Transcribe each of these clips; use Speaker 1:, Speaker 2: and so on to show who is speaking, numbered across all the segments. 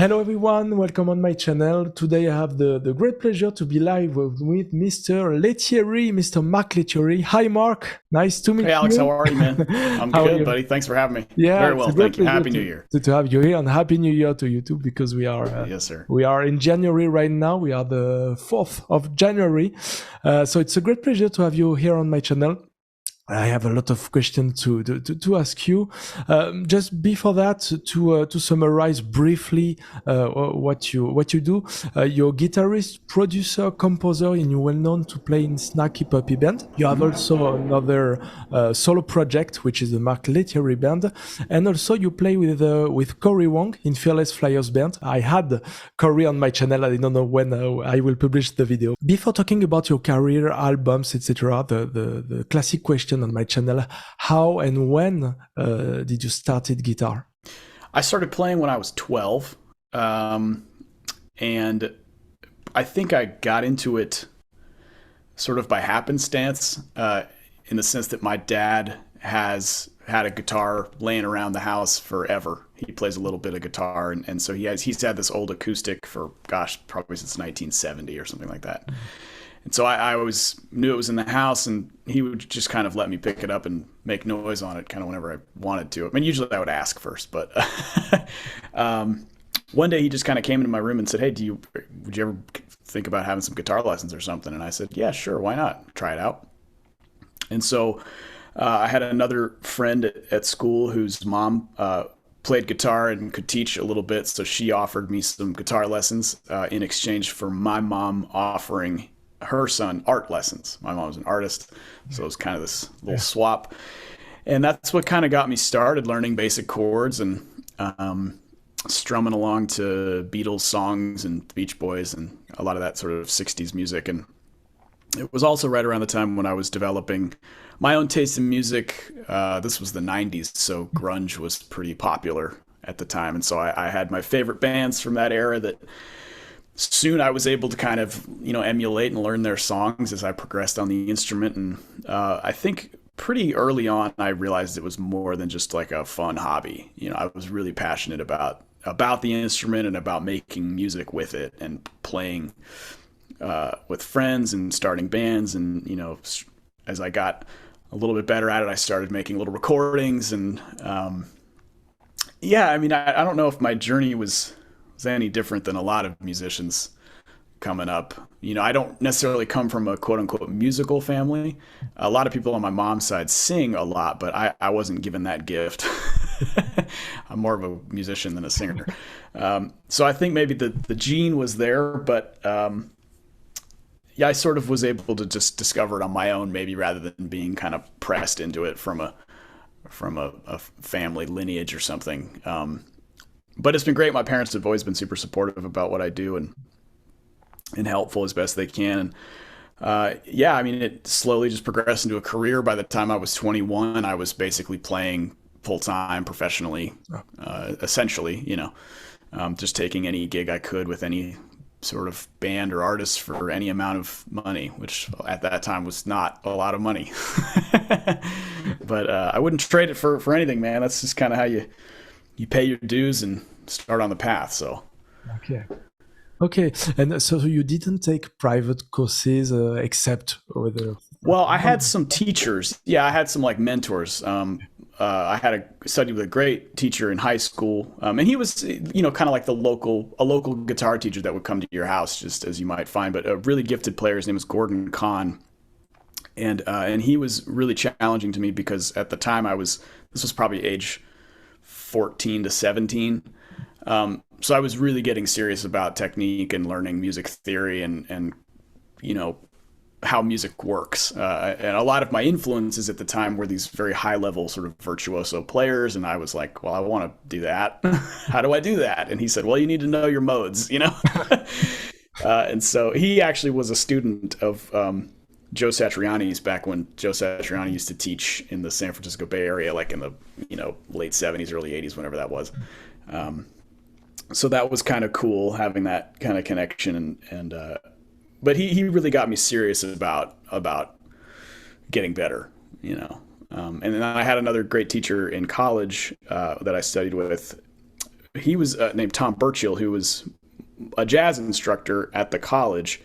Speaker 1: Hello everyone, welcome on my channel. Today I have the great pleasure to be live with Mr. Lettieri, Mr. Mark Lettieri. Hi Mark, nice to meet
Speaker 2: Hey Alex,
Speaker 1: you.
Speaker 2: how are you, man? I'm
Speaker 1: How are
Speaker 2: good,
Speaker 1: you?
Speaker 2: buddy. Thanks for having me.
Speaker 1: Yeah,
Speaker 2: Very
Speaker 1: it's
Speaker 2: well,
Speaker 1: a great
Speaker 2: thank you.
Speaker 1: pleasure
Speaker 2: Happy New Year.
Speaker 1: to have you here, and Happy New Year to you too, because
Speaker 2: Yes, sir.
Speaker 1: we are in January right now. We are the 4th of January. So it's a great pleasure to have you here on my channel. I have a lot of questions to ask you. Just before that, to summarize briefly what you do, you're guitarist, producer, composer, and you're well known to play in Snacky Puppy Band. You have also another solo project, which is the Mark Lettieri Band, and also you play with Corey Wong in Fearless Flyers Band. I had Corey on my channel. I don't know when I will publish the video. Before talking about your career, albums, etc., the classic question on my channel: how and when did you started guitar?
Speaker 2: I started playing when I was 12, and I think I got into it sort of by happenstance, in the sense that my dad has had a guitar laying around the house forever. He plays a little bit of guitar, and so he's had this old acoustic for, gosh, probably since 1970 or something like that. And so I always knew it was in the house, and he would just kind of let me pick it up and make noise on it kind of whenever I wanted to. I mean, usually I would ask first, but one day he just kind of came into my room and said, hey, would you ever think about having some guitar lessons or something? And I said, yeah, sure, why not? Try it out. And so I had another friend at school whose mom played guitar and could teach a little bit, so she offered me some guitar lessons in exchange for my mom offering her son art lessons. My mom was an artist, so it was kind of this little swap. And that's what kind of got me started learning basic chords and strumming along to Beatles songs and Beach Boys and a lot of that sort of 60s music. And it was also right around the time when I was developing my own taste in music. This was the 90s, so grunge was pretty popular at the time. And so I had my favorite bands from that era that soon I was able to kind of, emulate and learn their songs as I progressed on the instrument. And I think pretty early on, I realized it was more than just like a fun hobby. I was really passionate about the instrument and about making music with it and playing with friends and starting bands. And, as I got a little bit better at it, I started making little recordings. And I mean, I don't know if my journey was any different than a lot of musicians coming up. I don't necessarily come from a quote unquote musical family. A lot of people on my mom's side sing a lot, but I wasn't given that gift. I'm more of a musician than a singer. So I think maybe the gene was there, but I sort of was able to just discover it on my own, maybe rather than being kind of pressed into it from a family lineage or something. But it's been great. My parents have always been super supportive about what I do and helpful as best they can. And I mean, it slowly just progressed into a career. By the time I was 21, I was basically playing full-time professionally, essentially, just taking any gig I could with any sort of band or artist for any amount of money, which at that time was not a lot of money. But I wouldn't trade it for anything, man. That's just kind of how you pay your dues and start on the path. So
Speaker 1: Okay, and so you didn't take private courses except with the...
Speaker 2: Well, I had some teachers. Yeah, I had some like mentors. I had a study with a great teacher in high school, and he was, kind of like a local guitar teacher that would come to your house, just as you might find. But a really gifted player. His name was Gordon Kahn, and he was really challenging to me because at the time this was probably age 14 to 17. So I was really getting serious about technique and learning music theory and how music works. And a lot of my influences at the time were these very high level sort of virtuoso players. And I was like, well, I want to do that. How do I do that? And he said, well, you need to know your modes, And so he actually was a student of Joe Satriani's back when Joe Satriani used to teach in the San Francisco Bay Area, like in the late 70s, early 80s, whenever that was. So that was kind of cool having that kind of connection, but he really got me serious about getting better, and then I had another great teacher in college that I studied with, he was named Tom Burchill, who was a jazz instructor at the college,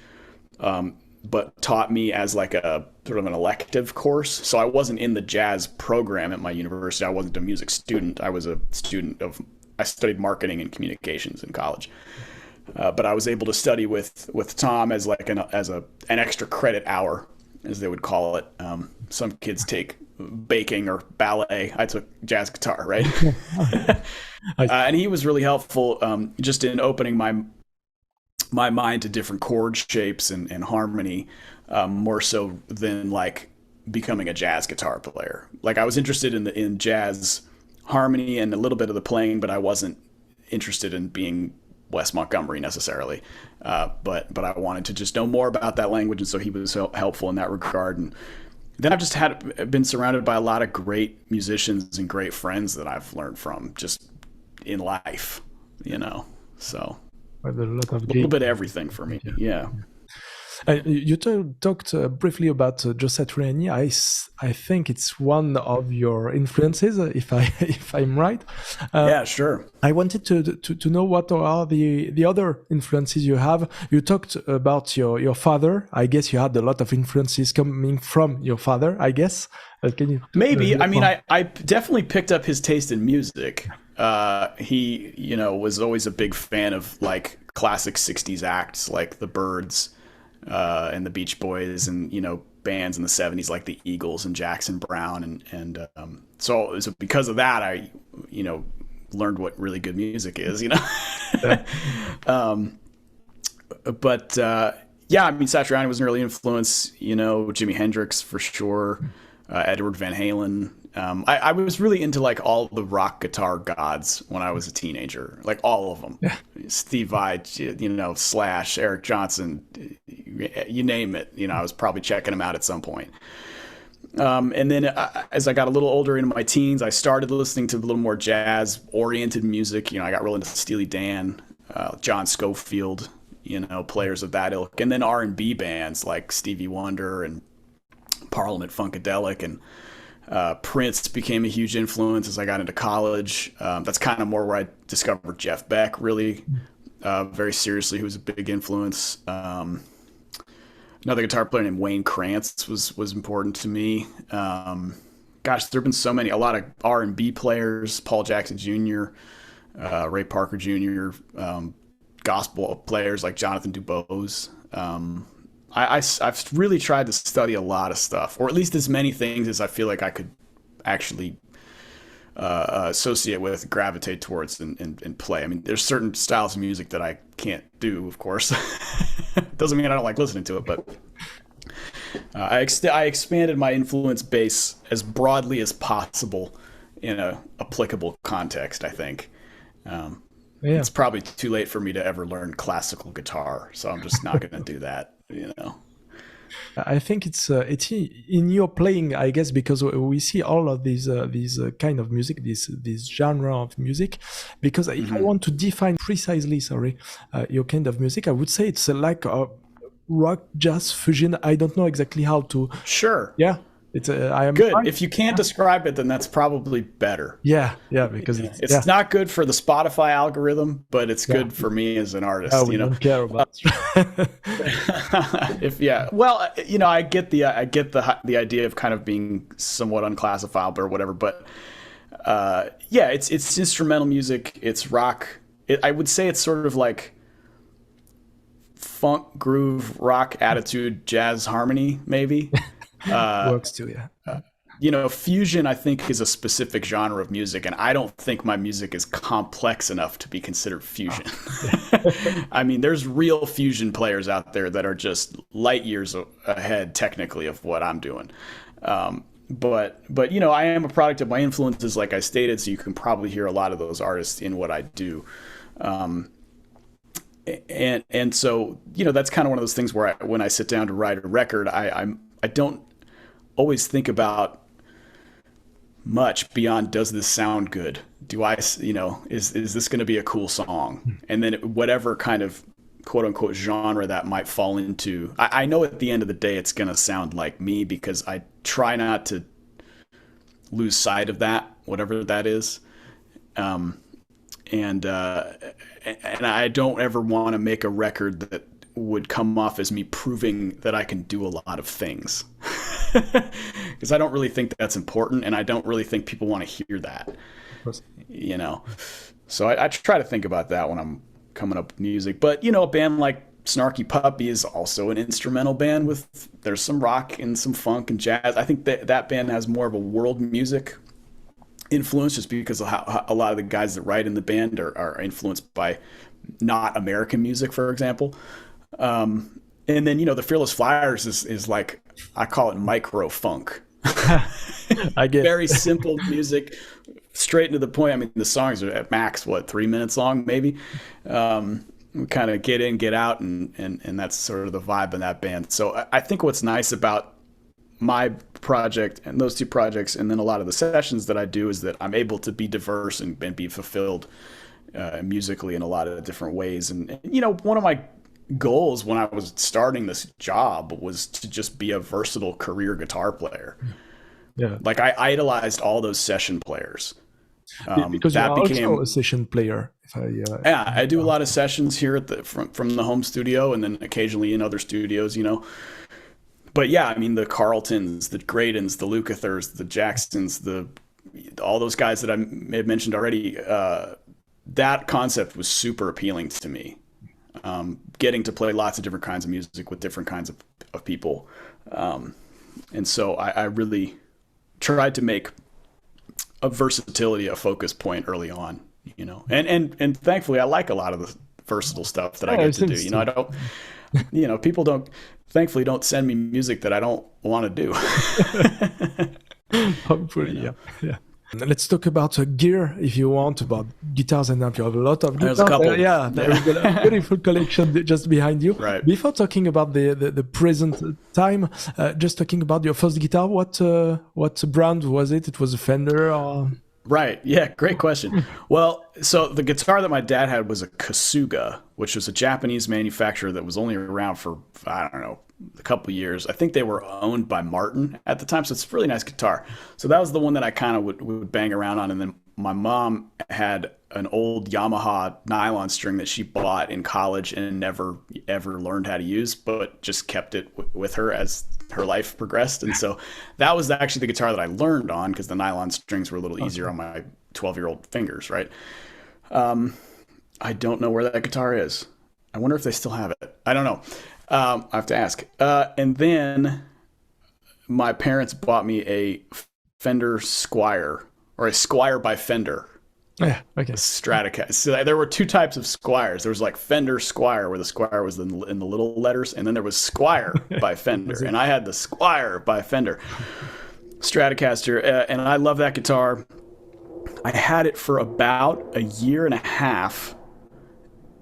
Speaker 2: but taught me as like a sort of an elective course. So I wasn't in the jazz program at my university. I wasn't a music student. I was a student of, I studied marketing and communications in college. But I was able to study with Tom as like an extra credit hour, as they would call it. Some kids take baking or ballet. I took jazz guitar, right? And he was really helpful, just in opening my mind to different chord shapes and harmony, more so than like becoming a jazz guitar player. Like I was interested in jazz harmony and a little bit of the playing, but I wasn't interested in being Wes Montgomery necessarily. But I wanted to just know more about that language, and so he was helpful in that regard. And then I've just been surrounded by a lot of great musicians and great friends that I've learned from just in life, so
Speaker 1: a
Speaker 2: little bit of everything for me. Yeah.
Speaker 1: You talked briefly about Josette Réagny. I think it's one of your influences, if I'm right.
Speaker 2: Yeah, sure.
Speaker 1: I wanted to know what are the other influences you have. You talked about your father. I guess you had a lot of influences coming from your father, I guess. Can you?
Speaker 2: Maybe. I mean, I definitely picked up his taste in music. He, was always a big fan of like classic 60s acts like the Byrds, and the Beach Boys, and bands in the 70s like the Eagles and Jackson Browne, and so because of that I learned what really good music is. But yeah, I mean, Satriani was an early influence. Jimi Hendrix for sure, Edward Van Halen. I was really into like all the rock guitar gods when I was a teenager, like all of them. Yeah. Steve Vai, Slash, Eric Johnson, you name it. I was probably checking them out at some point. And then as I got a little older into my teens, I started listening to a little more jazz-oriented music. I got real into Steely Dan, John Scofield, players of that ilk, and then R&B bands like Stevie Wonder and Parliament Funkadelic, and Prince became a huge influence as I got into college. That's kind of more where I discovered Jeff Beck really very seriously, who was a big influence. Another guitar player named Wayne Krantz was important to me. Gosh, there have been so many, a lot of R&B players, Paul Jackson Jr., Ray Parker Jr., gospel players like Jonathan Dubose. I've really tried to study a lot of stuff, or at least as many things as I feel like I could actually associate with, gravitate towards, and play. I mean, there's certain styles of music that I can't do, of course. Doesn't mean I don't like listening to it, but I expanded my influence base as broadly as possible in a applicable context, I think. It's probably too late for me to ever learn classical guitar, so I'm just not going to do that.
Speaker 1: I think it's in your playing, I guess, because we see all of these kind of music, this genre of music. Because if I want to define precisely, your kind of music, I would say it's like a rock, jazz, fusion. I don't know exactly how to.
Speaker 2: Sure.
Speaker 1: Yeah. It's I am
Speaker 2: good. If you can't describe it, then that's probably better.
Speaker 1: Yeah, because
Speaker 2: it's not good for the Spotify algorithm, but it's good for me as an artist.
Speaker 1: We don't care about.
Speaker 2: Well, I get the idea of kind of being somewhat unclassifiable or whatever, but it's instrumental music. It's rock. I would say it's sort of like funk, groove, rock, attitude, jazz, harmony, maybe.
Speaker 1: Works too, yeah.
Speaker 2: Fusion, I think, is a specific genre of music, and I don't think my music is complex enough to be considered fusion. I mean, there's real fusion players out there that are just light years ahead, technically, of what I'm doing. But I am a product of my influences, like I stated, so you can probably hear a lot of those artists in what I do. And so, that's kind of one of those things where when I sit down to write a record, I don't always think about much beyond, does this sound good? Do I, is this going to be a cool song? And then whatever kind of quote unquote genre that might fall into, I know at the end of the day, it's going to sound like me, because I try not to lose sight of that, whatever that is. and I don't ever want to make a record that would come off as me proving that I can do a lot of things, because I don't really think that's important, and I don't really think people want to hear that, you know. So I try to think about that when I'm coming up with music. But you know, a band like Snarky Puppy is also an instrumental band with there's some rock and some funk and jazz. I think that band has more of a world music influence, just because of how a lot of the guys that write in the band are influenced by not American music, for example. And then, you know, the Fearless Flyers is like, I call it micro funk.
Speaker 1: I get
Speaker 2: very simple music, straight to the point. I mean, the songs are at max, 3 minutes long, maybe. We kind of get in, get out, and that's sort of the vibe in that band. So I think what's nice about my project and those two projects, and then a lot of the sessions that I do, is that I'm able to be diverse and be fulfilled musically in a lot of different ways. And you know, one of my goals when I was starting this job was to just be a versatile career guitar player.
Speaker 1: Yeah,
Speaker 2: like I idolized all those session players.
Speaker 1: Because
Speaker 2: that
Speaker 1: you're
Speaker 2: became
Speaker 1: also a session player.
Speaker 2: Yeah, I do a lot of sessions here at from the home studio, and then occasionally in other studios, you know. But yeah, I mean, the Carltons, the Graydons, the Lucathers, the Jacksons, all those guys that I may have mentioned already, that concept was super appealing to me. Getting to play lots of different kinds of music with different kinds of people. And so I really tried to make a versatility a focus point early on, you know. And thankfully I like a lot of the versatile stuff that I get to do. You know, I don't, you know, people thankfully don't send me music that I don't want to do.
Speaker 1: Hopefully, yeah. Let's talk about gear, if you want, about guitars and amp. You have a lot of guitars.
Speaker 2: There's a couple.
Speaker 1: There is a beautiful collection just behind you.
Speaker 2: Right.
Speaker 1: Before talking about the present time, just talking about your first guitar, what brand was it? It was a Fender or...
Speaker 2: Right. Yeah. Great question. Well, so the guitar that my dad had was a Kasuga, which was a Japanese manufacturer that was only around for, I don't know, a couple of years. I think they were owned by Martin at the time. So it's a really nice guitar. So that was the one that I kind of would bang around on. And then my mom had an old Yamaha nylon string that she bought in college and never ever learned how to use, but just kept it with her as her life progressed. And so that was actually the guitar that I learned on, because the nylon strings were a little easier on my 12-year-old fingers, right? I don't know where that guitar is. I wonder if they still have it. I don't know. I have to ask. And then my parents bought me a Fender Squier, or a Squier by Fender.
Speaker 1: Yeah, okay.
Speaker 2: Stratocaster. So there were two types of Squiers. There was like Fender Squier, where the Squier was in the little letters, and then there was Squier by Fender, and I had the Squier by Fender Stratocaster, and I love that guitar. I had it for about a year and a half,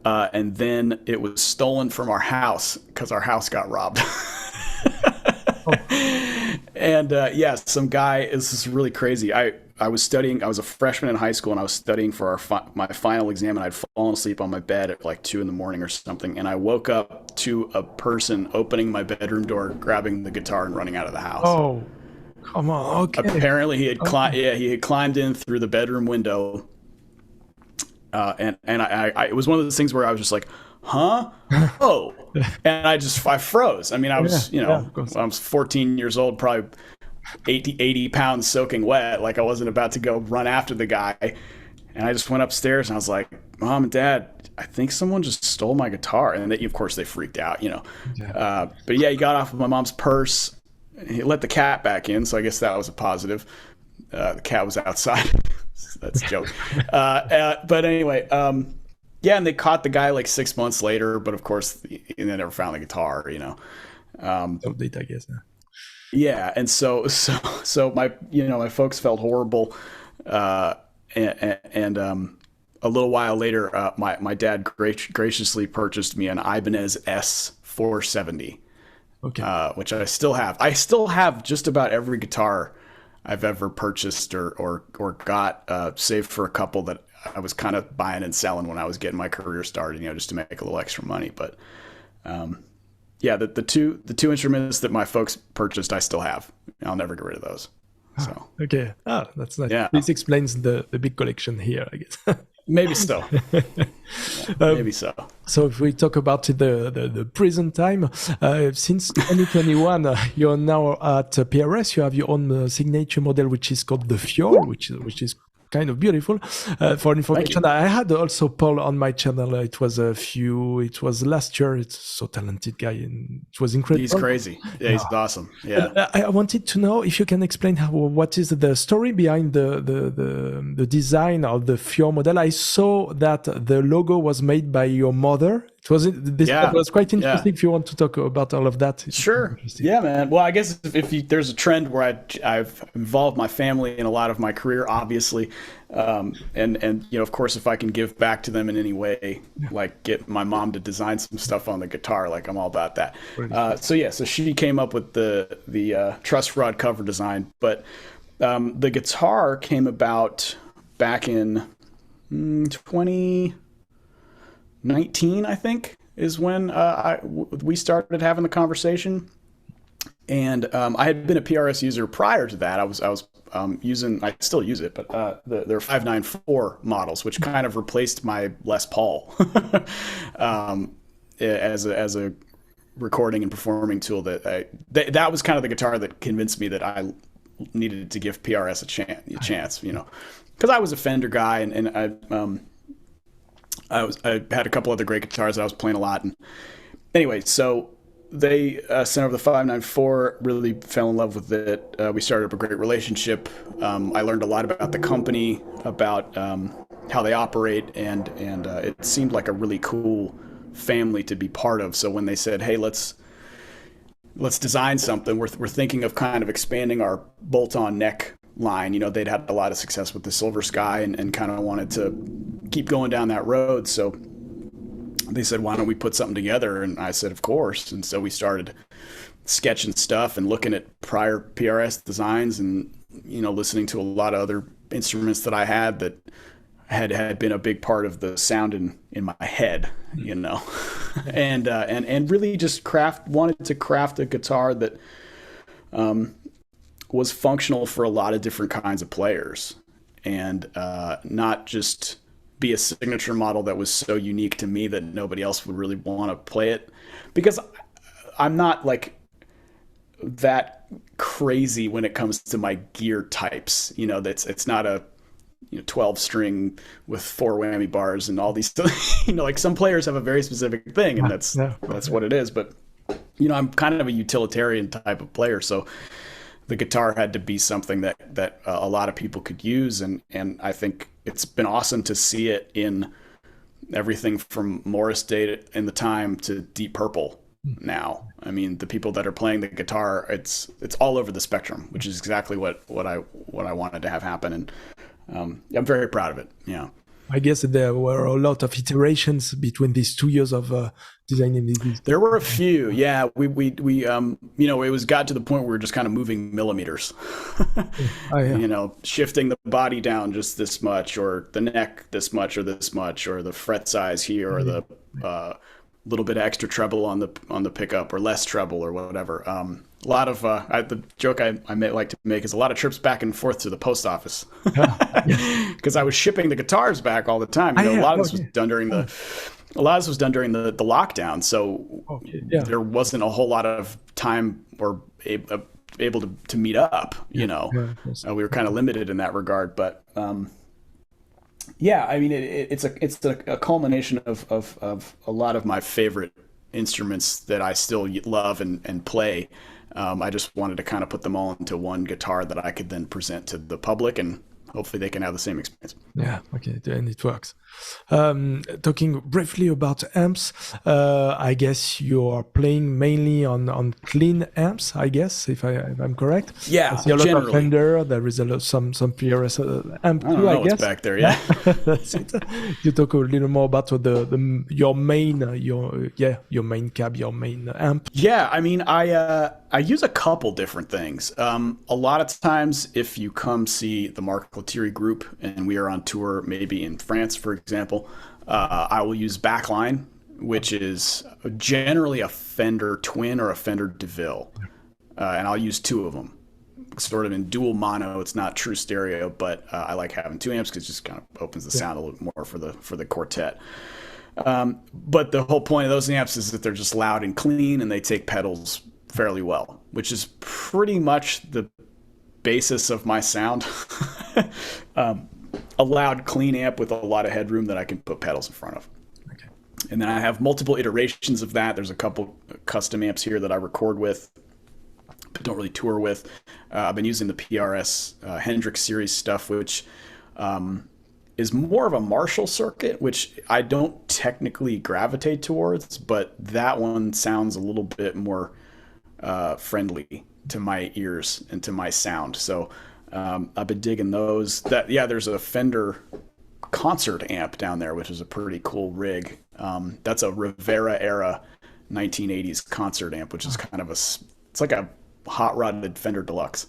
Speaker 2: and then it was stolen from our house because our house got robbed. And yeah, some guy, this is really crazy. I was studying, I was a freshman in high school, and I was studying for my final exam, and I'd fallen asleep on my bed at like 2 a.m. or something. And I woke up to a person opening my bedroom door, grabbing the guitar, and running out of the house.
Speaker 1: Oh, come on. Okay.
Speaker 2: Apparently he had climbed in through the bedroom window. And I it was one of those things where I was just like, huh? Oh. And I froze. I mean, I was, I was 14 years old, probably 80 pounds soaking wet. Like, I wasn't about to go run after the guy. And I just went upstairs and I was like, Mom and Dad, I think someone just stole my guitar. And of course they freaked out, you know. Yeah. But yeah, he got off of my mom's purse. He let the cat back in. So I guess that was a positive. The cat was outside. That's a joke. But anyway, yeah, and they caught the guy like 6 months later, but of course they never found the guitar, you know.
Speaker 1: Update, I guess.
Speaker 2: Yeah, and so my my folks felt horrible, and a little while later, my dad graciously purchased me an Ibanez S470, okay, which I still have. I still have just about every guitar I've ever purchased or got, save for a couple that I was kind of buying and selling when I was getting my career started, just to make a little extra money. But yeah, the two instruments that my folks purchased, I still have. I'll never get rid of those. So
Speaker 1: okay, that's nice.
Speaker 2: Yeah.
Speaker 1: This explains the big collection here, I guess.
Speaker 2: Maybe so. Maybe so.
Speaker 1: So if we talk about the present time, since 2021, you're now at PRS. You have your own signature model, which is called the Fiore, which is kind of beautiful. For information, I had also Paul on my channel. It was last year. It's so talented guy, and it was incredible.
Speaker 2: He's crazy. Yeah, he's awesome. Yeah.
Speaker 1: I wanted to know if you can explain what is the story behind the design of the Fiore model. I saw that the logo was made by your mother. That was quite interesting. If you want to talk about all of that.
Speaker 2: Sure. Yeah, man. Well, I guess if there's a trend where I've involved my family in a lot of my career, obviously, and of course, if I can give back to them in any way, like get my mom to design some stuff on the guitar, like I'm all about that. So she came up with the truss rod cover design, but the guitar came about back in 2019, I think, is when we started having the conversation. And I had been a PRS user prior to that. I was using, I still use it, but they're 594 models, which kind of replaced my Les Paul as a recording and performing tool. That was kind of the guitar that convinced me that I needed to give PRS a chance, because I was a Fender guy, and I had a couple other great guitars that I was playing a lot. And anyway, so they sent over the 594, really fell in love with it. We started up a great relationship. I learned a lot about the company, about how they operate, and it seemed like a really cool family to be part of. So when they said, hey, let's design something, we're thinking of kind of expanding our bolt-on neck line. They'd had a lot of success with the Silver Sky and kind of wanted to keep going down that road. So they said, why don't we put something together? And I said, of course. And so we started sketching stuff and looking at prior PRS designs and, listening to a lot of other instruments that I had that had been a big part of the sound in my head, and really just wanted to craft a guitar that was functional for a lot of different kinds of players, and not just be a signature model that was so unique to me that nobody else would really want to play it, because I'm not like that crazy when it comes to my gear types. It's not a 12 string with 4 whammy bars and all these like some players have a very specific thing, and that's what it is. But I'm kind of a utilitarian type of player, so the guitar had to be something that a lot of people could use, and I think it's been awesome to see it in everything from Morris Day in the time to Deep Purple now. I mean, the people that are playing the guitar, it's all over the spectrum, which is exactly what I wanted to have happen, and I'm very proud of it. Yeah.
Speaker 1: I guess there were a lot of iterations between these 2 years of designing these.
Speaker 2: There were a few, yeah. We it was got to the point where we were just kind of moving millimeters. Shifting the body down just this much, or the neck this much, or this much, or the fret size here, or the little bit of extra treble on the pickup, or less treble, or whatever. A lot of the joke I like to make is a lot of trips back and forth to the post office, because I was shipping the guitars back all the time. A lot of this was done during the lockdown, so there wasn't a whole lot of time or able to meet up. We were kind of limited in that regard, but I mean, it's a culmination of a lot of my favorite instruments that I still love and play. I just wanted to kind of put them all into one guitar that I could then present to the public, and hopefully they can have the same experience.
Speaker 1: Yeah, okay, and it works. Talking briefly about amps, I guess you're playing mainly on clean amps, I guess, if I'm correct.
Speaker 2: Yeah,
Speaker 1: I see a lot of Fender. There is some PRS amp too, I guess.
Speaker 2: What's back there, yeah.
Speaker 1: That's it. You talk a little more about your main cab, your main amp.
Speaker 2: Yeah, I mean, I use a couple different things. A lot of times, if you come see the Mark Lettieri group and we are on tour, maybe in France, for example, I will use Backline, which is generally a Fender Twin or a Fender DeVille, and I'll use 2 of them. sort of in dual mono. It's not true stereo, but I like having 2 amps because it just kind of opens the sound a little more for the quartet. But the whole point of those amps is that they're just loud and clean, and they take pedals fairly well, which is pretty much the basis of my sound. A loud, clean amp with a lot of headroom that I can put pedals in front of.
Speaker 1: Okay.
Speaker 2: And then I have multiple iterations of that. There's a couple custom amps here that I record with, but don't really tour with. I've been using the PRS Hendrix series stuff, which is more of a Marshall circuit, which I don't technically gravitate towards, but that one sounds a little bit more friendly to my ears and to my sound. So I've been digging those. There's a Fender concert amp down there, which is a pretty cool rig. That's a Rivera era 1980s concert amp, which is kind of it's like a hot rodded Fender Deluxe.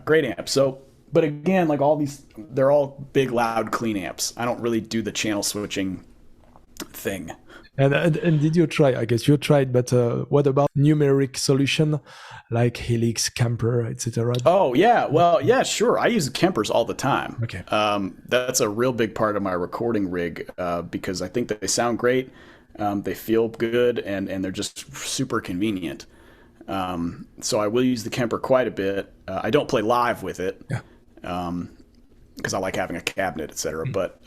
Speaker 2: Great amp. So, but again, like all these, they're all big, loud, clean amps. I don't really do the channel switching thing.
Speaker 1: And did you try? I guess you tried, but what about numeric solution like Helix, Kemper, etc.?
Speaker 2: Oh yeah, well yeah, sure. I use Kempers all the time.
Speaker 1: Okay.
Speaker 2: That's a real big part of my recording rig because I think that they sound great, they feel good, and they're just super convenient. So I will use the Kemper quite a bit. I don't play live with it because I like having a cabinet, etc. But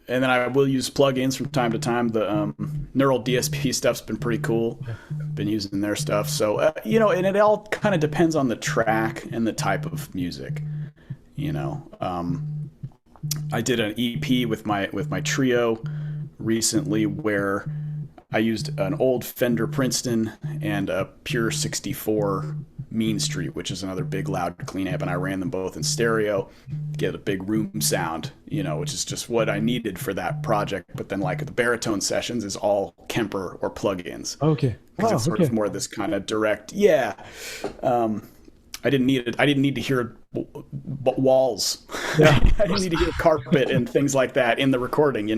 Speaker 2: and then I will use plugins from time to time. The Neural DSP stuff's been pretty cool. Been using their stuff. So, and it all kind of depends on the track and the type of music. I did an EP with my trio recently where I used an old Fender Princeton and a Pure 64 Mean Street, which is another big, loud, clean amp, and I ran them both in stereo to get a big room sound, which is just what I needed for that project. But then, like the baritone sessions, is all Kemper or plugins.
Speaker 1: Okay,
Speaker 2: because it's sort of more this kind of direct. Yeah, I didn't need to hear walls.
Speaker 1: Yeah.
Speaker 2: I didn't need to hear carpet and things like that in the recording.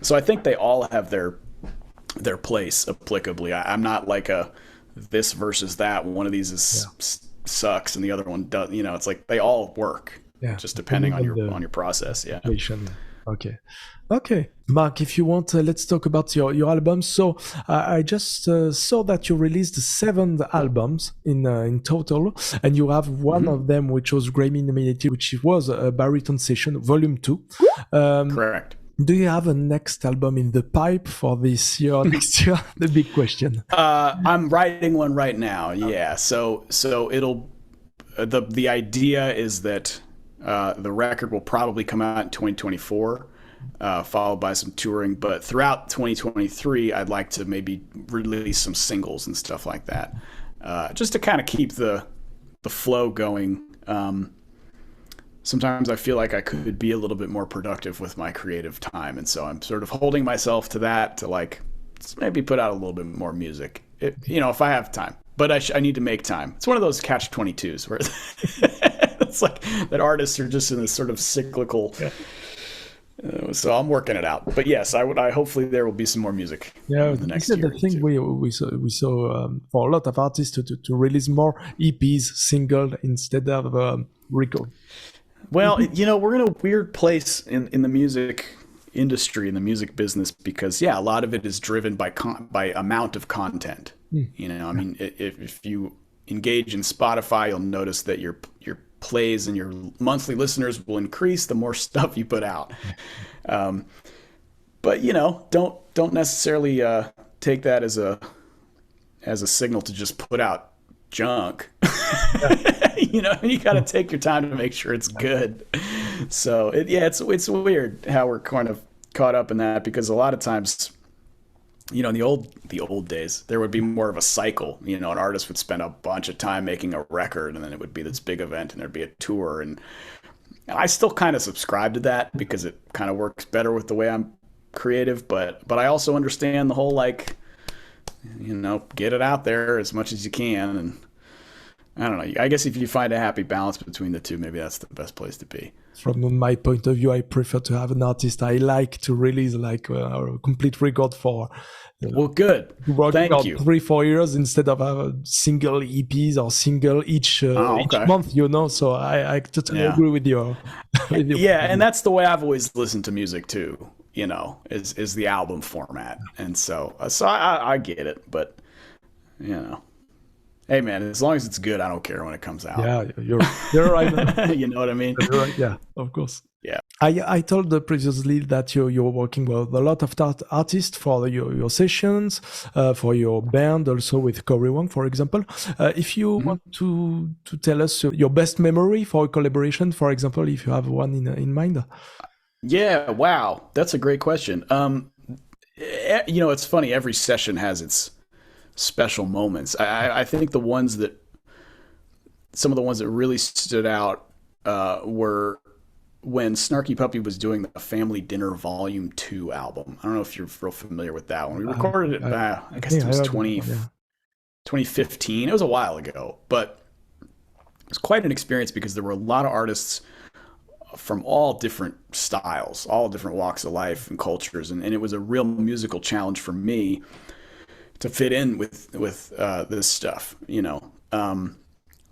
Speaker 2: So I think they all have their place applicably. I'm not like a this versus that. One of these sucks and the other one does. It's like they all work. Yeah. Just depending on your process. Yeah.
Speaker 1: Okay. Mark, if you want, let's talk about your albums. So I just saw that you released 7 albums in total, and you have one of them which was Grammy nominated, which was a baritone session, Volume 2.
Speaker 2: Correct.
Speaker 1: Do you have a next album in the pipe for this year or next year? The big question.
Speaker 2: I'm writing one right now. Yeah. So it'll, the idea is that the record will probably come out in 2024, followed by some touring. But throughout 2023, I'd like to maybe release some singles and stuff like that, just to kind of keep the flow going. Sometimes I feel like I could be a little bit more productive with my creative time. And so I'm sort of holding myself to that, to like maybe put out a little bit more music, if I have time. But I need to make time. It's one of those catch-22s where it's like that artists are just in this sort of cyclical. So I'm working it out. But yes, I hopefully there will be some more music.
Speaker 1: Yeah,
Speaker 2: in the next year.
Speaker 1: The thing we saw for a lot of artists to release more EPs, single instead of record.
Speaker 2: Well, we're in a weird place in the music industry, in the music business, because a lot of it is driven by amount of content. I mean, if you engage in Spotify, you'll notice that your plays and your monthly listeners will increase the more stuff you put out. But don't necessarily take that as a signal to just put out junk. You got to take your time to make sure it's good. So it's weird how we're kind of caught up in that, because a lot of times, in the old days, there would be more of a cycle. An artist would spend a bunch of time making a record, and then it would be this big event, and there'd be a tour. And I still kind of subscribe to that because it kind of works better with the way I'm creative. But I also understand the whole get it out there as much as you can. And I don't know. I guess if you find a happy balance between the two, maybe that's the best place to be.
Speaker 1: From my point of view, I prefer to have an artist. I like to release like a complete record for.
Speaker 2: Well, good. Thank you.
Speaker 1: 3-4 years instead of a single EPs or single each month, you know. So I totally agree with you.
Speaker 2: Yeah, and that's the way I've always listened to music too. You know, is the album format, and so I get it, but you know. Hey man, as long as it's good, I don't care when it comes out.
Speaker 1: Yeah, you're right.
Speaker 2: You know what I mean?
Speaker 1: You're right. Yeah, of course.
Speaker 2: Yeah.
Speaker 1: I told previously that you're working with a lot of artists for your sessions, for your band, also with Corey Wong, for example. If you want to tell us your best memory for a collaboration, for example, if you have one in mind.
Speaker 2: Yeah. Wow, that's a great question. You know, it's funny. Every session has its special moments. I think some of the ones that really stood out were when Snarky Puppy was doing the Family Dinner Volume 2 album. I don't know if you're real familiar with that one. We recorded it I guess it was 2015. It was a while ago, but it was quite an experience because there were a lot of artists from all different styles, all different walks of life and cultures, and it was a real musical challenge for me to fit in with this stuff, you know,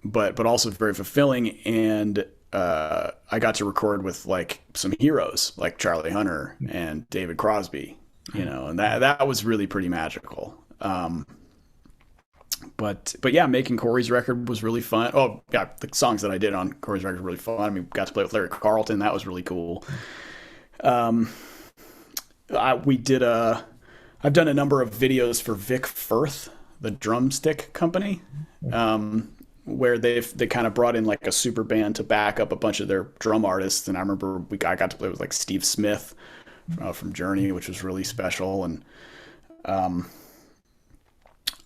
Speaker 2: but also very fulfilling. And I got to record with like some heroes like Charlie Hunter and David Crosby, you know, and that was really pretty magical. But yeah, making Corey's record was really fun. Oh yeah, the songs that I did on Corey's record were really fun. I mean, got to play with Larry Carlton. That was really cool. I've done a number of videos for Vic Firth, the drumstick company, where they kind of brought in like a super band to back up a bunch of their drum artists. And I remember I got to play with like Steve Smith from Journey, which was really special. And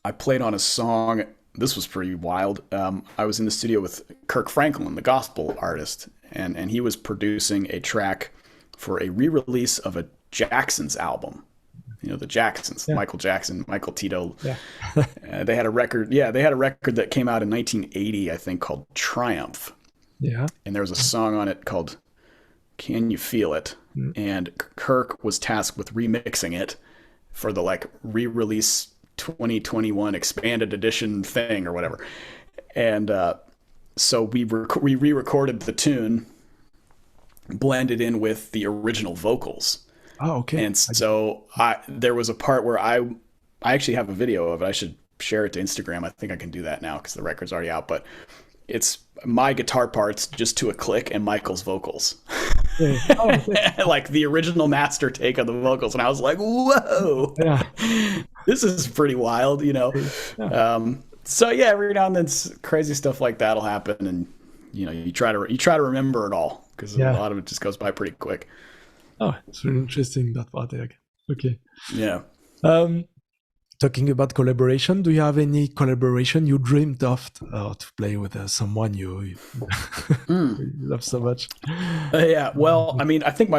Speaker 2: I played on a song. This was pretty wild. I was in the studio with Kirk Franklin, the gospel artist, and he was producing a track for a re-release of a Jackson's album. You know, the Jacksons, Michael Jackson, Michael Tito. Yeah. They had a record. Yeah, they had a record that came out in 1980, I think, called Triumph. Yeah. And there was a song on it called Can You Feel It? And Kirk was tasked with remixing it for the like re-release 2021 expanded edition thing or whatever. And so we re-recorded the tune, blended in with the original vocals.
Speaker 1: Oh, okay.
Speaker 2: And so there was a part where I actually have a video of it. I should share it to Instagram. I think I can do that now because the record's already out. But it's my guitar parts just to a click and Michael's vocals. Yeah. Oh, okay. Like the original master take of the vocals. And I was like, whoa, this is pretty wild, you know? Yeah. So yeah, every now and then crazy stuff like that'll happen. And, you know, you try to remember it all because a lot of it just goes by pretty quick.
Speaker 1: Oh, it's really interesting, that part. Okay.
Speaker 2: Yeah.
Speaker 1: Talking about collaboration, do you have any collaboration you dreamed of to play with someone you love so much?
Speaker 2: Yeah. Well, I mean, I think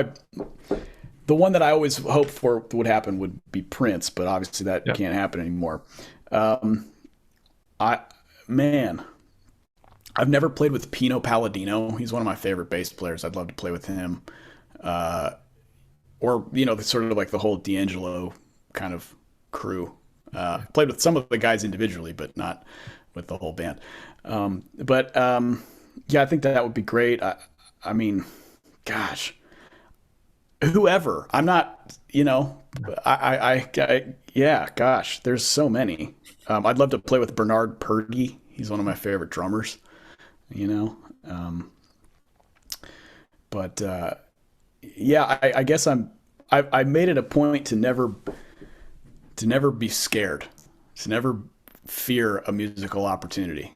Speaker 2: the one that I always hoped for would happen would be Prince, but obviously that can't happen anymore. I've never played with Pino Palladino. He's one of my favorite bass players. I'd love to play with him. Or, you know, sort of like the whole D'Angelo kind of crew. Played with some of the guys individually, but not with the whole band. Yeah, I think that would be great. I mean, gosh, whoever. I'm not, you know, yeah, gosh, there's so many. I'd love to play with Bernard Purdy. He's one of my favorite drummers, you know. Yeah, I guess I made it a point to never be scared, to never fear a musical opportunity,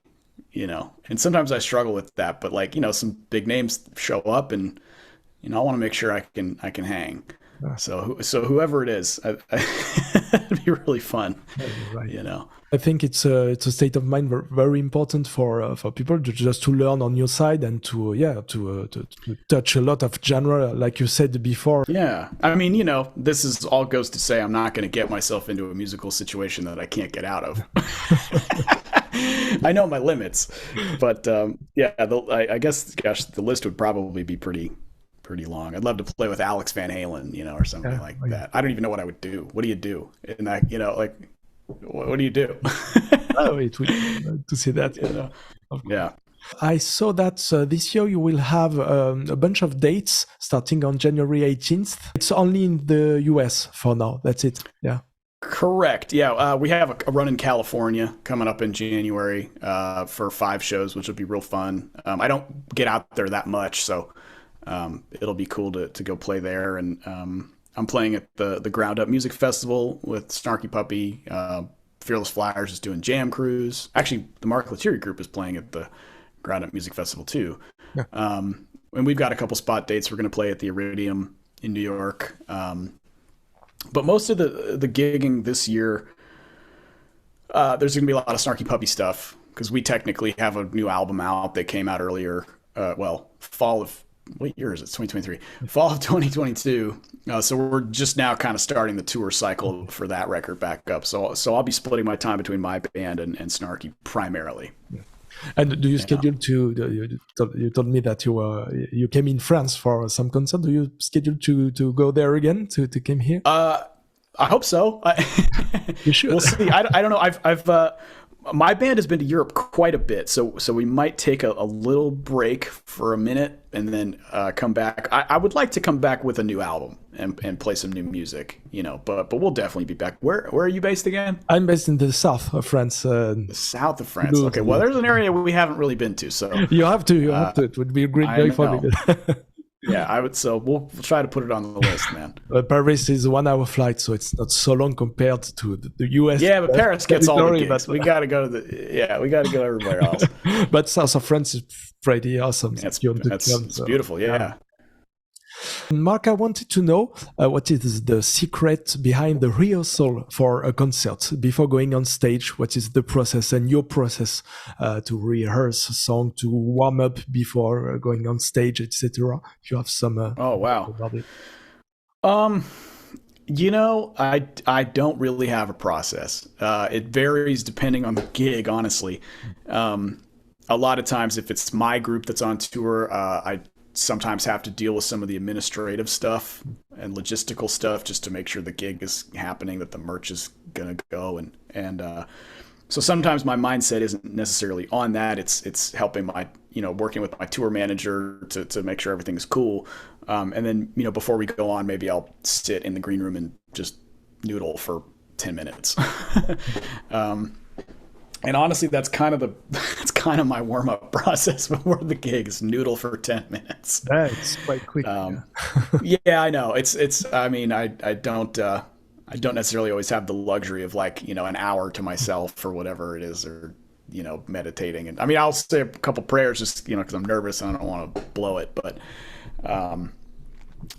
Speaker 2: you know. And sometimes I struggle with that, but like, you know, some big names show up, and you know, I want to make sure I can hang. So whoever it is, it'd be really fun, right. You know.
Speaker 1: I think it's a state of mind very important for people to learn on your side and to touch a lot of genre, like you said before.
Speaker 2: Yeah, I mean, you know, this is all goes to say I'm not going to get myself into a musical situation that I can't get out of. I know my limits, but yeah, I guess, gosh, the list would probably be pretty long. I'd love to play with Alex Van Halen, or something like
Speaker 1: Okay.
Speaker 2: that. I don't even know what I would do. What do you do in that? Like, what do you do?
Speaker 1: Oh, it would to see that. Of course.
Speaker 2: Yeah.
Speaker 1: I saw that this year you will have a bunch of dates starting on January 18th. It's only in the US for now. That's it. Yeah.
Speaker 2: Correct. Yeah, we have a run in California coming up in January for 5 shows, which will be real fun. I don't get out there that much, so it'll be cool to go play there. And I'm playing at the Ground Up Music Festival with Snarky Puppy. Fearless Flyers is doing Jam Cruise. Actually, the Mark LETTIERI group is playing at the Ground Up Music Festival too.
Speaker 1: Yeah.
Speaker 2: And we've got a couple spot dates. We're going to play at the Iridium in New York. But most of the gigging this year, there's going to be a lot of Snarky Puppy stuff because we technically have a new album out that came out earlier. Fall of, what year is it? 2023. Fall of 2022. So we're just now kind of starting the tour cycle for that record back up. So I'll be splitting my time between my band and Snarky primarily.
Speaker 1: Yeah. And do you schedule you told me that you came in France for some concert. Do you schedule to go there again to come here?
Speaker 2: I hope so.
Speaker 1: You should.
Speaker 2: We'll see. I don't know. I've my band has been to Europe quite a bit, so we might take a little break for a minute and then come back. I would like to come back with a new album and play some new music, but we'll definitely be back. Where are you based again?
Speaker 1: I'm based in the south of France.
Speaker 2: The south of France. Okay, well, there's an area we haven't really been to, so
Speaker 1: you have to. It would be a great day for me.
Speaker 2: Yeah, I would. So we'll try to put it on the list, man.
Speaker 1: Paris is a 1-hour flight, so it's not so long compared to the US.
Speaker 2: Yeah, but Paris gets all the gigs. We got to go to we got to go everywhere else.
Speaker 1: But south of France is pretty awesome.
Speaker 2: It's beautiful. Yeah.
Speaker 1: Mark, I wanted to know what is the secret behind the rehearsal for a concert before going on stage. What is the process and your process to rehearse a song, to warm up before going on stage, etc.? If you have some.
Speaker 2: Oh wow. About it. I don't really have a process. It varies depending on the gig, honestly. A lot of times, if it's my group that's on tour, I sometimes have to deal with some of the administrative stuff and logistical stuff just to make sure the gig is happening, that the merch is gonna go, and so sometimes my mindset isn't necessarily on that. It's helping my working with my tour manager to make sure everything's cool, and then before we go on, maybe I'll sit in the green room and just noodle for 10 minutes. And honestly, that's kind of my warm up process before the gig is noodle for 10 minutes.
Speaker 1: That's quite quick.
Speaker 2: Yeah, I know. I mean, I don't necessarily always have the luxury of an hour to myself or whatever it is, or meditating. And I mean, I'll say a couple prayers just because I'm nervous and I don't want to blow it, but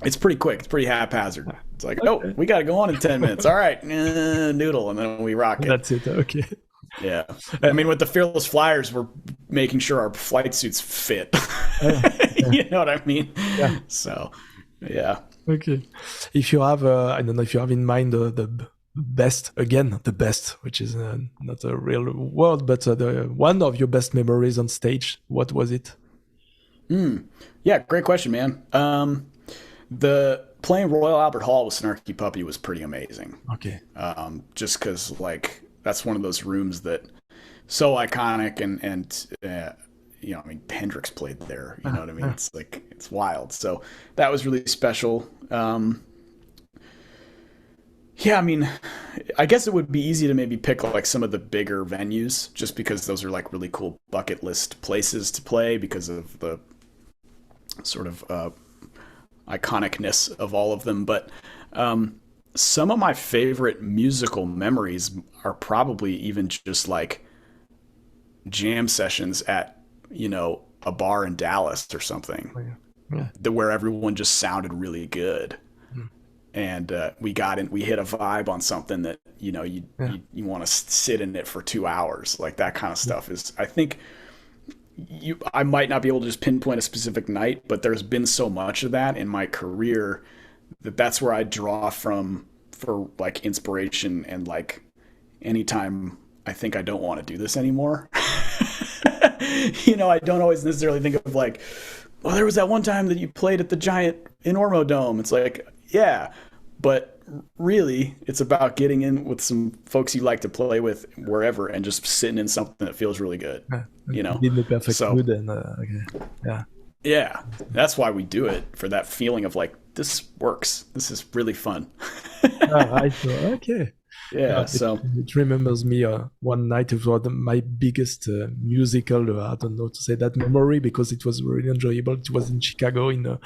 Speaker 2: it's pretty quick. It's pretty haphazard. It's like, okay. Oh, we got to go on in 10 minutes. All right, noodle, and then we rock it.
Speaker 1: That's it. Okay.
Speaker 2: Yeah. I mean, with the Fearless Flyers, we're making sure our flight suits fit. You know what I mean?
Speaker 1: Yeah.
Speaker 2: So, yeah.
Speaker 1: Okay. If you have, I don't know if you have in mind the best, which is not a real word, but one of your best memories on stage, what was it?
Speaker 2: Yeah, great question, man. The playing Royal Albert Hall with Snarky Puppy was pretty amazing.
Speaker 1: Okay.
Speaker 2: Just because, that's one of those rooms that so iconic and I mean, Hendrix played there, you know what I mean? It's it's wild. So that was really special. Yeah, I mean, I guess it would be easy to maybe pick some of the bigger venues just because those are really cool bucket list places to play because of the sort of iconicness of all of them. But some of my favorite musical memories are probably even just jam sessions at, a bar in Dallas or something. Yeah. Where everyone just sounded really good. And we hit a vibe on something that, you want to sit in it for 2 hours. That kind of stuff is, I think I might not be able to just pinpoint a specific night, but there's been so much of that in my career that's where I draw from for inspiration, and anytime I think I don't want to do this anymore. I don't always necessarily think of like, well, there was that one time that you played at the giant Enormo Dome. It's like, yeah, but really it's about getting in with some folks you like to play with wherever and just sitting in something that feels really good,
Speaker 1: In the perfect mood and okay.
Speaker 2: Yeah, that's why we do it, for that feeling of like, this works. This is really fun.
Speaker 1: I saw. Okay.
Speaker 2: Yeah, so
Speaker 1: it remembers me one night. It was my biggest musical, I don't know to say that, memory, because it was really enjoyable. It was in Chicago in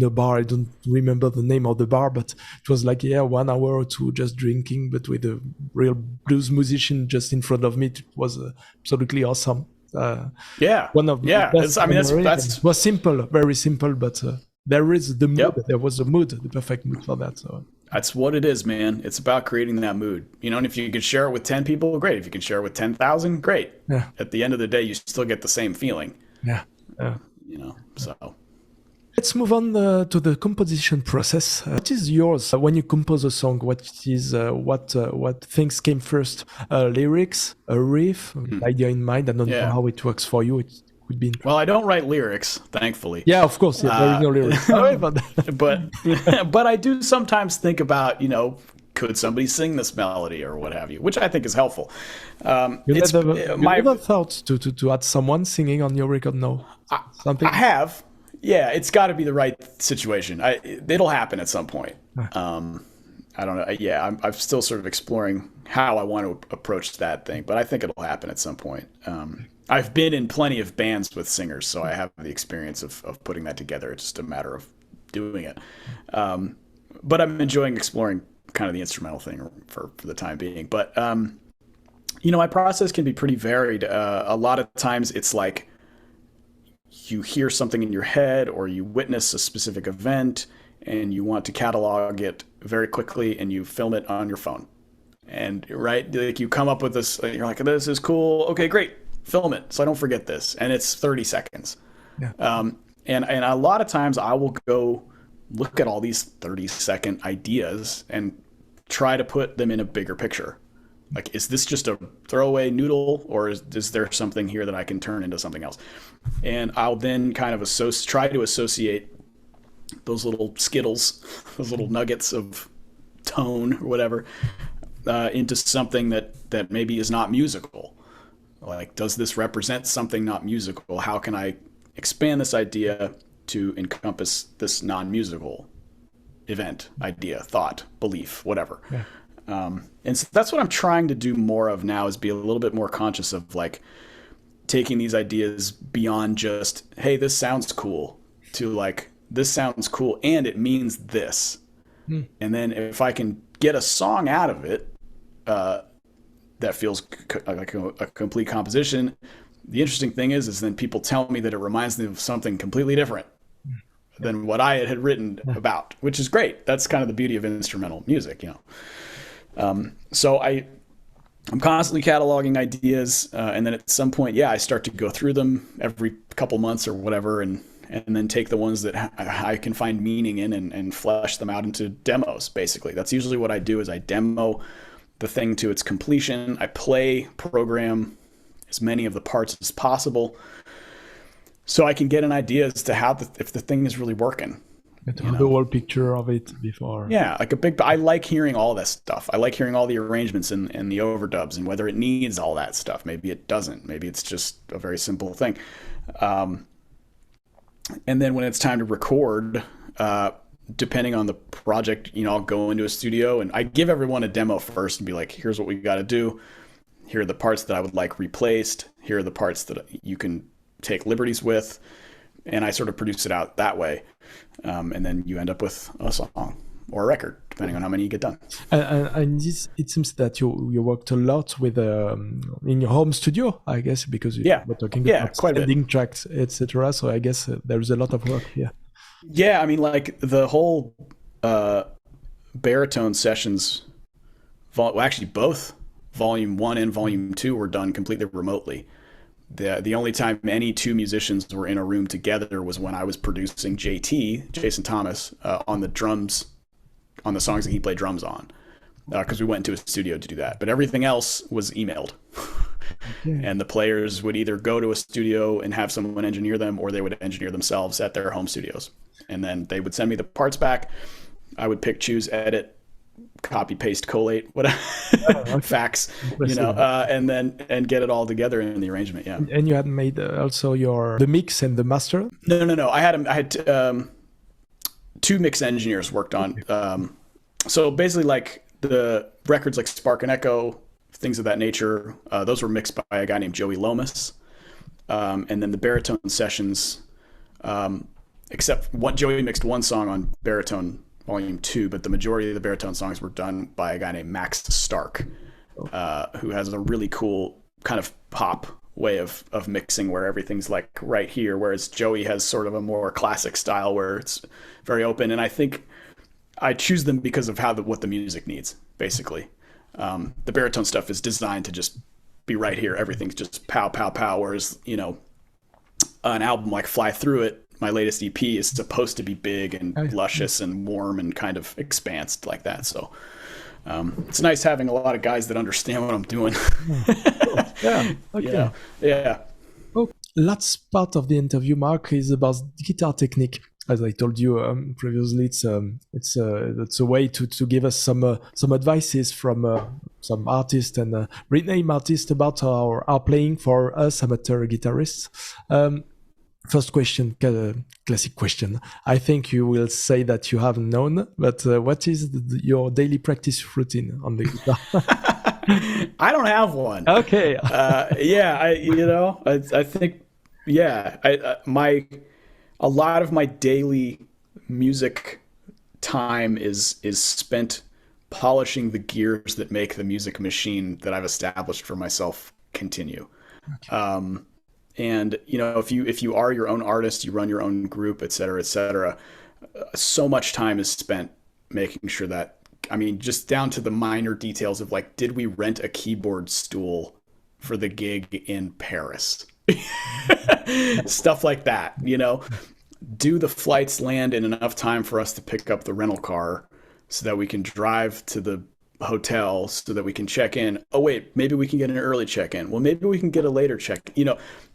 Speaker 1: a bar. I don't remember the name of the bar, but it was like 1 hour or two just drinking, but with a real blues musician just in front of me. It was absolutely awesome. One of the best
Speaker 2: that's
Speaker 1: it was simple, very simple, but there is the mood.
Speaker 2: Yep.
Speaker 1: There was a mood, the perfect mood for that. So
Speaker 2: that's what it is, man. It's about creating that mood, and if you can share it with 10 people, great. If you can share it with 10,000, great.
Speaker 1: Yeah.
Speaker 2: At the end of the day, you still get the same feeling.
Speaker 1: Yeah.
Speaker 2: So
Speaker 1: let's move on to the composition process. What is yours when you compose a song? What things came first? Lyrics, a riff, idea in mind? I don't know how it works for you. It could be.
Speaker 2: Well, I don't write lyrics, thankfully.
Speaker 1: Yeah, of course. Yeah, there is no lyrics. Sorry about that.
Speaker 2: but I do sometimes think about, could somebody sing this melody or what have you, which I think is helpful.
Speaker 1: You never thought to add someone singing on your record? No, something.
Speaker 2: I have. Yeah, it's got to be the right situation. It'll happen at some point. I don't know. Yeah, I'm still sort of exploring how I want to approach that thing, but I think it'll happen at some point. I've been in plenty of bands with singers, so I have the experience of putting that together. It's just a matter of doing it. But I'm enjoying exploring kind of the instrumental thing for the time being. But, my process can be pretty varied. A lot of times it's like you hear something in your head or you witness a specific event and you want to catalog it very quickly and you film it on your phone. And like you come up with this, you're like, this is cool. Okay, great. Film it so I don't forget this. And it's 30 seconds.
Speaker 1: Yeah.
Speaker 2: And a lot of times I will go look at all these 30-second ideas and try to put them in a bigger picture. Like, is this just a throwaway noodle, or is there something here that I can turn into something else? And I'll then kind of try to associate those little skittles, those little nuggets of tone or whatever, into something that maybe is not musical. Like, does this represent something not musical? How can I expand this idea to encompass this non-musical event, idea, thought, belief, whatever?
Speaker 1: Yeah.
Speaker 2: And so that's what I'm trying to do more of now, is be a little bit more conscious of like taking these ideas beyond just, hey, this sounds cool, to like, this sounds cool and it means this. And then if I can get a song out of it that feels like a complete composition, the interesting thing is then people tell me that it reminds them of something completely different than what I had written about, which is great. That's kind of the beauty of instrumental music, So I'm constantly cataloging ideas, and then at some point, I start to go through them every couple months or whatever, and then take the ones that I can find meaning in and flesh them out into demos, basically. That's usually what I do, is I demo the thing to its completion. I program as many of the parts as possible so I can get an idea as to if the thing is really working.
Speaker 1: To have the whole picture of it before.
Speaker 2: Yeah, I like hearing all that stuff. I like hearing all the arrangements and the overdubs and whether it needs all that stuff. Maybe it doesn't. Maybe it's just a very simple thing. And then when it's time to record, depending on the project, I'll go into a studio and I give everyone a demo first and be like, here's what we got to do. Here are the parts that I would like replaced. Here are the parts that you can take liberties with. And I sort of produce it out that way. And then you end up with a song or a record, depending on how many you get done.
Speaker 1: And it seems that you worked a lot with in your home studio, I guess, because we're talking about ending tracks, etc. So I guess there's a lot of work here.
Speaker 2: Yeah, I mean, like the whole baritone sessions, actually both Volume 1 and Volume 2 were done completely remotely. The only time any two musicians were in a room together was when I was producing Jason Thomas, on the drums, on the songs that he played drums on. because we went into a studio to do that. But everything else was emailed. Okay. And the players would either go to a studio and have someone engineer them, or they would engineer themselves at their home studios. And then they would send me the parts back. I would pick, choose, edit, copy, paste, collate, whatever, fax, and get it all together in the arrangement. Yeah.
Speaker 1: And you had made also the mix and the master?
Speaker 2: No. I had two mix engineers worked on. So basically, like the records like Spark and Echo, things of that nature, those were mixed by a guy named Joey Lomas. And then the baritone sessions, except Joey mixed one song on Baritone Volume 2, but the majority of the baritone songs were done by a guy named Max Stark, who has a really cool kind of pop way of mixing where everything's like right here, whereas Joey has sort of a more classic style where it's very open. And I think I choose them because of what the music needs, basically. The baritone stuff is designed to just be right here. Everything's just pow, pow, pow. Whereas, an album like Fly Through It, my latest EP, is supposed to be big and luscious and warm and kind of expansed like that. So it's nice having a lot of guys that understand what I'm doing.
Speaker 1: Yeah. Okay.
Speaker 2: Yeah.
Speaker 1: Oh, last part of the interview, Mark, is about guitar technique. As I told you previously, it's a way to give us some advices from some artists and rename artists about our playing for us amateur guitarists. First question, classic question. I think you will say that you haven't known, but what is your daily practice routine on the guitar?
Speaker 2: I don't have one.
Speaker 1: Okay.
Speaker 2: I think, a lot of my daily music time is spent polishing the gears that make the music machine that I've established for myself continue. Okay. And if you are your own artist, you run your own group, et cetera, so much time is spent making sure that, just down to the minor details of like, did we rent a keyboard stool for the gig in Paris? Stuff like that, do the flights land in enough time for us to pick up the rental car so that we can drive to the hotel so that we can check in? Oh wait, maybe we can get an early check-in. Well, maybe we can get a later check.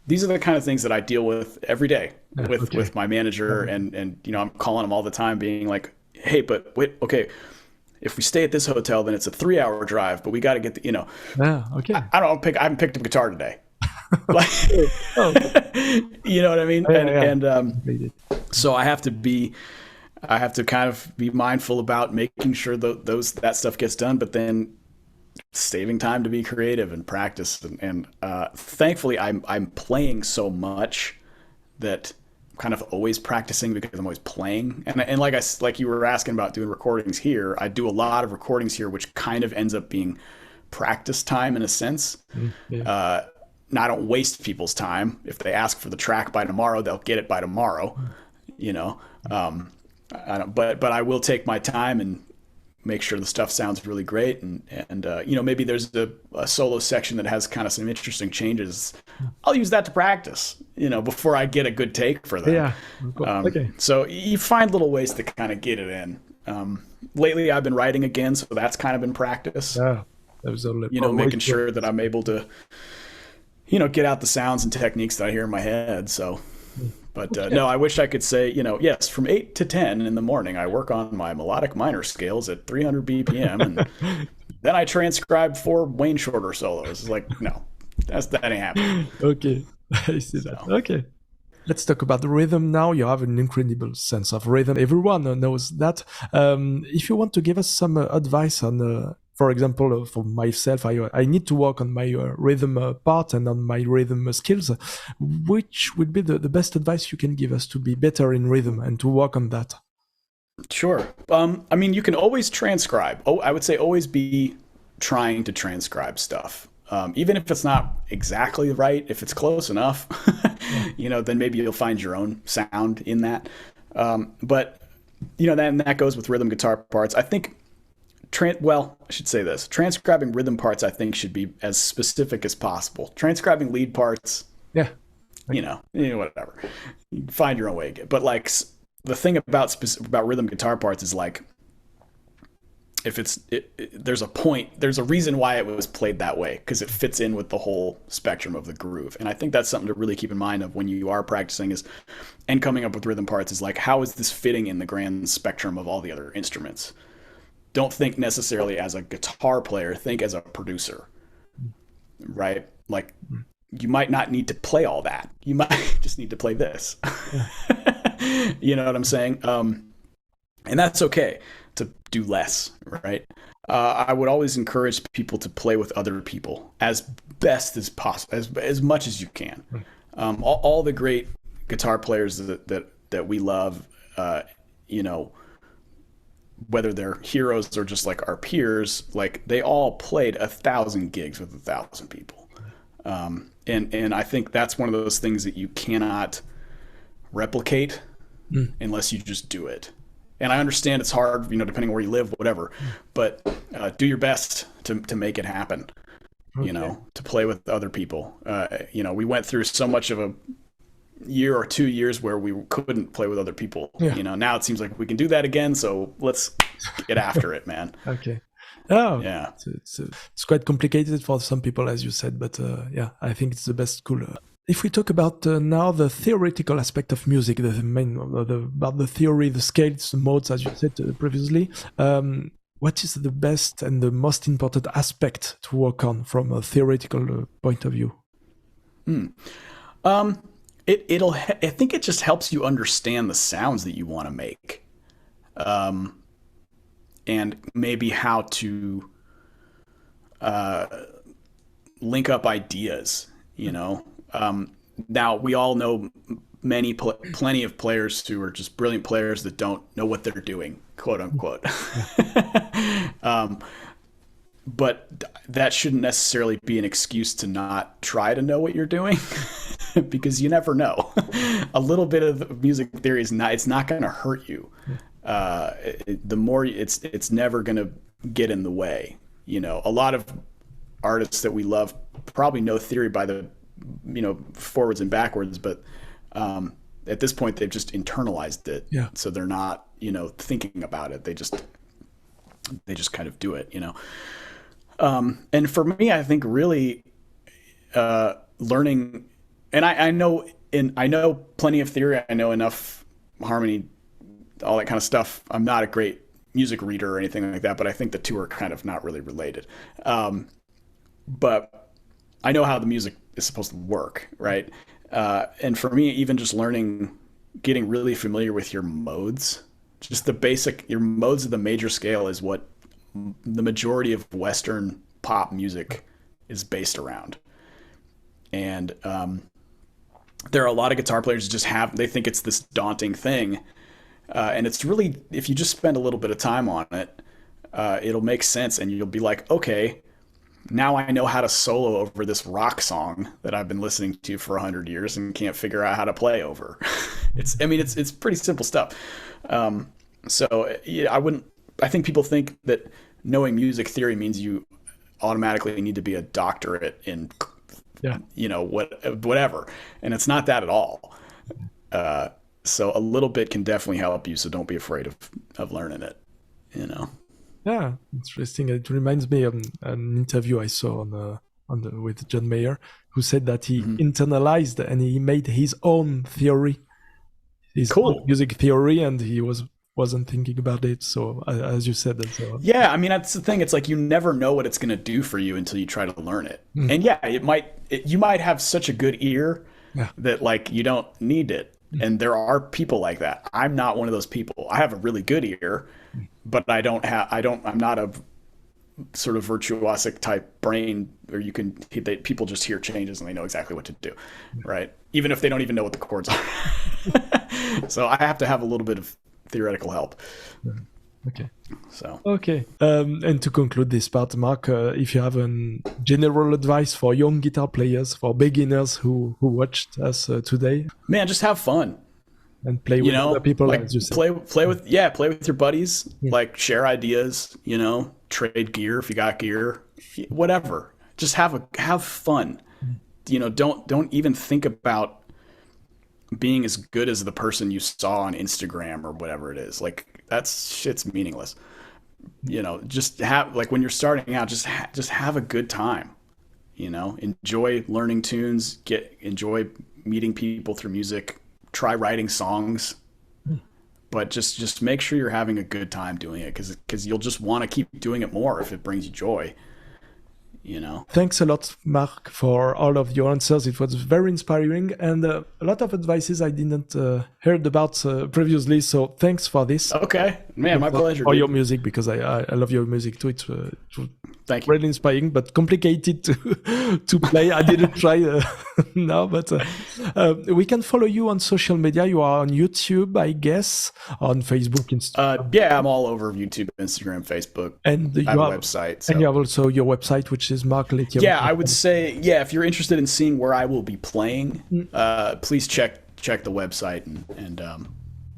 Speaker 2: These are the kind of things that I deal with every day with my manager, and I'm calling him all the time being like, hey, but wait, okay, if we stay at this hotel, then it's a 3-hour drive, but we got to get the,
Speaker 1: okay.
Speaker 2: I haven't picked up a guitar today. Like, you know what I mean? And so I have to kind of be mindful about making sure that stuff gets done, but then saving time to be creative and practice. And thankfully I'm playing so much that I'm kind of always practicing because I'm always playing. And like you were asking about doing recordings here, I do a lot of recordings here, which kind of ends up being practice time in a sense. Now, I don't waste people's time. If they ask for the track by tomorrow, they'll get it by tomorrow, but I will take my time and make sure the stuff sounds really great. And maybe there's a solo section that has kind of some interesting changes. I'll use that to practice, before I get a good take for that.
Speaker 1: Yeah. Okay.
Speaker 2: So you find little ways to kind of get it in. Lately I've been writing again, so that's kind of been practice.
Speaker 1: Yeah. That was
Speaker 2: making sure that I'm able to, get out the sounds and techniques that I hear in my head. So, but no, I wish I could say, yes, from 8 to 10 in the morning, I work on my melodic minor scales at 300 BPM, and then I transcribe 4 Wayne Shorter solos. It's like, no, that ain't happening.
Speaker 1: Okay, I see that. Okay. Let's talk about the rhythm now. You have an incredible sense of rhythm. Everyone knows that. If you want to give us some advice on, for example, for myself, I need to work on my rhythm part and on my rhythm skills. Which would be the best advice you can give us to be better in rhythm and to work on that?
Speaker 2: Sure. You can always transcribe. I would say always be trying to transcribe stuff. Even if it's not exactly right, if it's close enough, then maybe you'll find your own sound in that. But then that goes with rhythm guitar parts. I think, I should say this. Transcribing rhythm parts, I think, should be as specific as possible. Transcribing lead parts, whatever. You find your own way. But like the thing about rhythm guitar parts is like, if there's a point, there's a reason why it was played that way, because it fits in with the whole spectrum of the groove. And I think that's something to really keep in mind of when you are practicing and coming up with rhythm parts, is like, how is this fitting in the grand spectrum of all the other instruments? Don't think necessarily as a guitar player, think as a producer, right? Like, you might not need to play all that. You might just need to play this. You know what I'm saying? And that's okay to do less, right? I would always encourage people to play with other people as best as possible, as much as you can. All the great guitar players that we love, you know, whether they're heroes or just like our peers, like, they all played 1,000 gigs with 1,000 people. And I think that's one of those things that you cannot replicate unless you just do it. And I understand it's hard, you know, depending where you live, whatever, but do your best to make it happen, you know, to play with other people. You know, we went through so much of a year or 2 years where we couldn't play with other people. You know, now it seems like we can do that again. So let's get after it, man.
Speaker 1: Okay. Oh,
Speaker 2: yeah.
Speaker 1: It's quite complicated for some people, as you said, but yeah, I think it's the best school. If we talk about now the theoretical aspect of music, about the theory, the scales, the modes, as you said previously, what is the best and the most important aspect to work on from a theoretical point of view?
Speaker 2: I think it just helps you understand the sounds that you want to make, and maybe how to link up ideas, you know. Now we all know plenty of players who are just brilliant players that don't know what they're doing, quote unquote. But that shouldn't necessarily be an excuse to not try to know what you're doing, because you never know. A little bit of music theory it's not going to hurt you. The more it's never going to get in the way. You know, a lot of artists that we love probably know theory by the, you know, forwards and backwards, but at this point they've just internalized it. Yeah. So they're not, you know, thinking about it. They just kind of do it, you know. And for me, I think really learning, and I know plenty of theory. I know enough harmony, all that kind of stuff. I'm not a great music reader or anything like that, but I think the two are kind of not really related. But I know how the music is supposed to work, right? And for me, even just getting really familiar with your modes, just your modes of the major scale is what the majority of Western pop music is based around. And there are a lot of guitar players who they think it's this daunting thing. And it's really, if you just spend a little bit of time on it, it'll make sense, and you'll be like, okay, now I know how to solo over this rock song that I've been listening to for 100 years and can't figure out how to play over. It's pretty simple stuff. So yeah, I think people think that knowing music theory means you automatically need to be a doctorate in, you know, whatever. And it's not that at all. So a little bit can definitely help you. So don't be afraid of learning it, you know?
Speaker 1: Yeah, interesting. It reminds me of an interview I saw with John Mayer, who said that he internalized and he made his own theory, his own music theory, and he wasn't thinking about it. So as you said,
Speaker 2: yeah, I mean, that's the thing. It's like you never know what it's going to do for you until you try to learn it. And yeah, you might have such a good ear that like you don't need it. And there are people like that. I'm not one of those people. I have a really good ear, but I'm not a sort of virtuosic type brain where people just hear changes and they know exactly what to do, right? Even if they don't even know what the chords are. So I have to have a little bit of theoretical help.
Speaker 1: Okay.
Speaker 2: So.
Speaker 1: Okay. And to conclude this part, Mark, if you have a general advice for young guitar players, for beginners who watched us today,
Speaker 2: man, just have fun
Speaker 1: and play with other people, like, as you said.
Speaker 2: Play with your buddies, like share ideas, you know, trade gear if you got gear, whatever. Just have fun. You know, don't even think about being as good as the person you saw on Instagram or whatever it is. Like, that shit's meaningless. you know, just have, like, when you're starting out, just have a good time, you know, enjoy learning tunes, enjoy meeting people through music, try writing songs, but just make sure you're having a good time doing it, because you'll just want to keep doing it more if it brings you joy. You know.
Speaker 1: Thanks a lot, Mark, for all of your answers. It was very inspiring, and a lot of advices I didn't heard about previously. So thanks for this.
Speaker 2: Okay, man, my pleasure.
Speaker 1: For your music, because I love your music too. It was
Speaker 2: Thank you.
Speaker 1: really inspiring, but complicated to play. I didn't try now, but we can follow you on social media. You are on YouTube, I guess, on Facebook, Instagram.
Speaker 2: Yeah, I'm all over YouTube, Instagram, Facebook,
Speaker 1: and
Speaker 2: I have a website. So.
Speaker 1: And you have also your website, which is Mark LETTIERI.
Speaker 2: Yeah, I would say, if you're interested in seeing where I will be playing, please check the website, and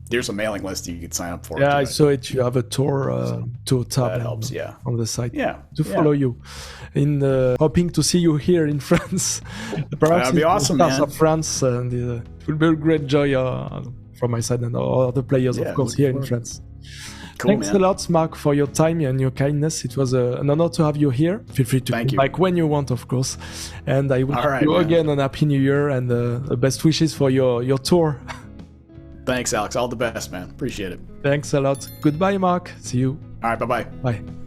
Speaker 2: there's a mailing list you could sign up for.
Speaker 1: Yeah, I saw it. You have a tour tab
Speaker 2: that helps,
Speaker 1: on the site.
Speaker 2: Yeah,
Speaker 1: to follow you. In hoping to see you here in France. Perhaps
Speaker 2: that'd be awesome, man.
Speaker 1: Of France, and it will be a great joy from my side and all the players, of course, here in France.
Speaker 2: Cool,
Speaker 1: Thanks a lot, Mark, for your time and your kindness. It was an honor to have you here. Feel free to come back when you want, of course. And I wish you again a Happy New Year, and the best wishes for your tour.
Speaker 2: Thanks, Alex. All the best, man. Appreciate it.
Speaker 1: Thanks a lot. Goodbye, Mark. See you.
Speaker 2: All right, bye-bye.
Speaker 1: Bye.